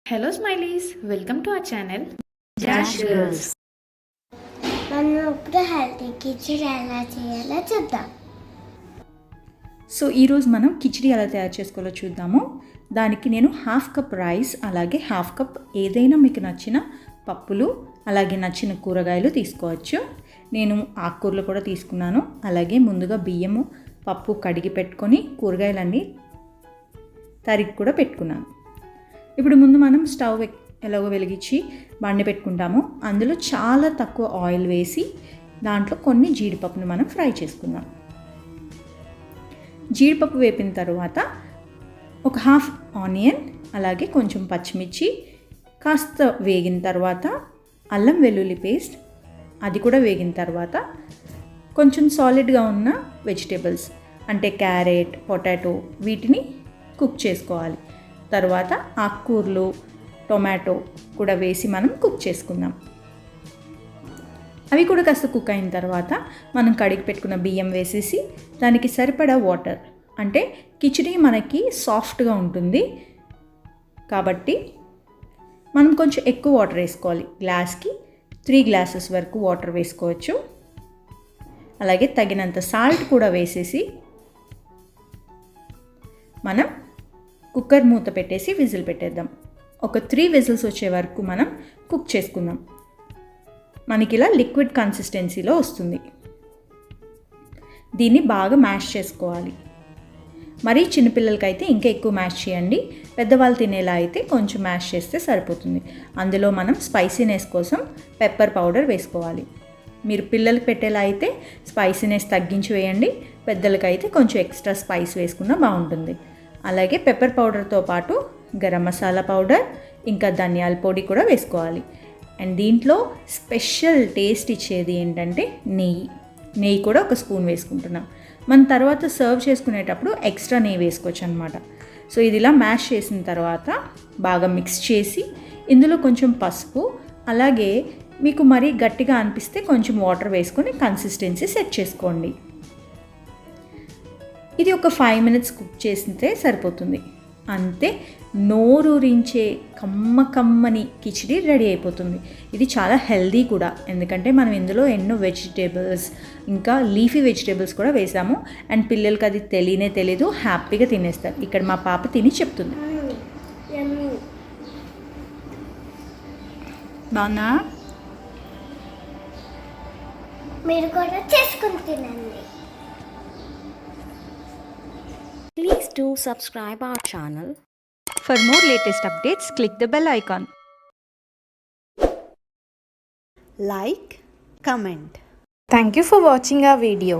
Hello Smileys, welcome to our channel JASHGirlss. మనం ఇప్పుడు healthy khichdi ఎలా చేయాలో చూద్దాం. సో ఈరోజు మనం కిచిడి ఎలా తయారు చేసుకోవాలో చూద్దాము. దానికి నేను హాఫ్ కప్ రైస్, అలాగే హాఫ్ కప్ ఏదైనా మీకు నచ్చిన పప్పులు, అలాగే నచ్చిన కూరగాయలు తీసుకోవచ్చు. నేను ఆకుకూరలు కూడా తీసుకున్నాను. అలాగే ముందుగా బియ్యము, పప్పు కడిగి పెట్టుకొని కూరగాయలన్నీ తరిగి కూడా పెట్టుకున్నాను. ఇప్పుడు ముందు మనం స్టవ్ ఎలాగో వెలిగించి బండి పెట్టుకుంటాము. అందులో చాలా తక్కువ ఆయిల్ వేసి దాంట్లో కొన్ని జీడిపప్పును మనం ఫ్రై చేసుకుందాం. జీడిపప్పు వేపిన తర్వాత ఒక హాఫ్ ఆనియన్, అలాగే కొంచెం పచ్చిమిర్చి కాస్త వేగిన తర్వాత అల్లం వెల్లుల్లి పేస్ట్, అది కూడా వేగిన తర్వాత కొంచెం సాలిడ్గా ఉన్న వెజిటేబుల్స్ అంటే క్యారెట్, పొటాటో వీటిని కుక్ చేసుకోవాలి. తర్వాత ఆకుకూరలు, టొమాటో కూడా వేసి మనం కుక్ చేసుకుందాం. అవి కూడా కాస్త కుక్ అయిన తర్వాత మనం కడిగి పెట్టుకున్న బియ్యం వేసేసి దానికి సరిపడా వాటర్, అంటే కిచిడి మనకి సాఫ్ట్గా ఉంటుంది కాబట్టి మనం కొంచెం ఎక్కువ వాటర్ వేసుకోవాలి. గ్లాస్కి 3 గ్లాసెస్ వరకు వాటర్ వేసుకోవచ్చు. అలాగే తగినంత సాల్ట్ కూడా వేసేసి మనం కుక్కర్ మూత పెట్టేసి విజిల్ పెట్టేద్దాం. ఒక 3 విజిల్స్ వచ్చే వరకు మనం కుక్ చేసుకుందాం. మనకి ఇలా లిక్విడ్ కన్సిస్టెన్సీలో వస్తుంది. దీన్ని బాగా మ్యాష్ చేసుకోవాలి. మరీ చిన్నపిల్లలకైతే ఇంకా ఎక్కువ మ్యాష్ చేయండి. పెద్దవాళ్ళు తినేలా అయితే కొంచెం మ్యాష్ చేస్తే సరిపోతుంది. అందులో మనం స్పైసీనెస్ కోసం పెప్పర్ పౌడర్ వేసుకోవాలి. మీరు పిల్లలకి పెట్టేలా అయితే స్పైసీనెస్ తగ్గించి వేయండి. పెద్దలకైతే కొంచెం ఎక్స్ట్రా స్పైస్ వేసుకున్నా బాగుంటుంది. అలాగే పెప్పర్ పౌడర్తో పాటు గరం మసాలా పౌడర్, ఇంకా ధనియాల పొడి కూడా వేసుకోవాలి. అండ్ దీంట్లో స్పెషల్ టేస్ట్ ఇచ్చేది ఏంటంటే నెయ్యి కూడా ఒక స్పూన్ వేసుకుంటున్నాం. మన తర్వాత సర్వ్ చేసుకునేటప్పుడు ఎక్స్ట్రా నెయ్యి వేసుకోవచ్చు అనమాట. సో ఇది ఇలా మ్యాష్ చేసిన తర్వాత బాగా మిక్స్ చేసి ఇందులో కొంచెం పసుపు, అలాగే మీకు మరీ గట్టిగా అనిపిస్తే కొంచెం వాటర్ వేసుకొని కన్సిస్టెన్సీ సెట్ చేసుకోండి. ఇది ఒక 5 minutes కుక్ చేస్తే సరిపోతుంది. అంతే, నోరూరించే కమ్మని కిచిడి రెడీ అయిపోతుంది. ఇది చాలా హెల్దీ కూడా, ఎందుకంటే మనం ఇందులో ఎన్నో వెజిటేబుల్స్, ఇంకా లీఫీ వెజిటేబుల్స్ కూడా వేసాము. అండ్ పిల్లలకి అది తెలీదు, హ్యాపీగా తినేస్తారు. ఇక్కడ మా పాప తిని చెప్తుంది. బాగుందా? మీరు కూడా చేసుకుని తినండి. Please do subscribe our channel. For more latest updates, click the bell icon. Like, comment. Thank you for watching our video.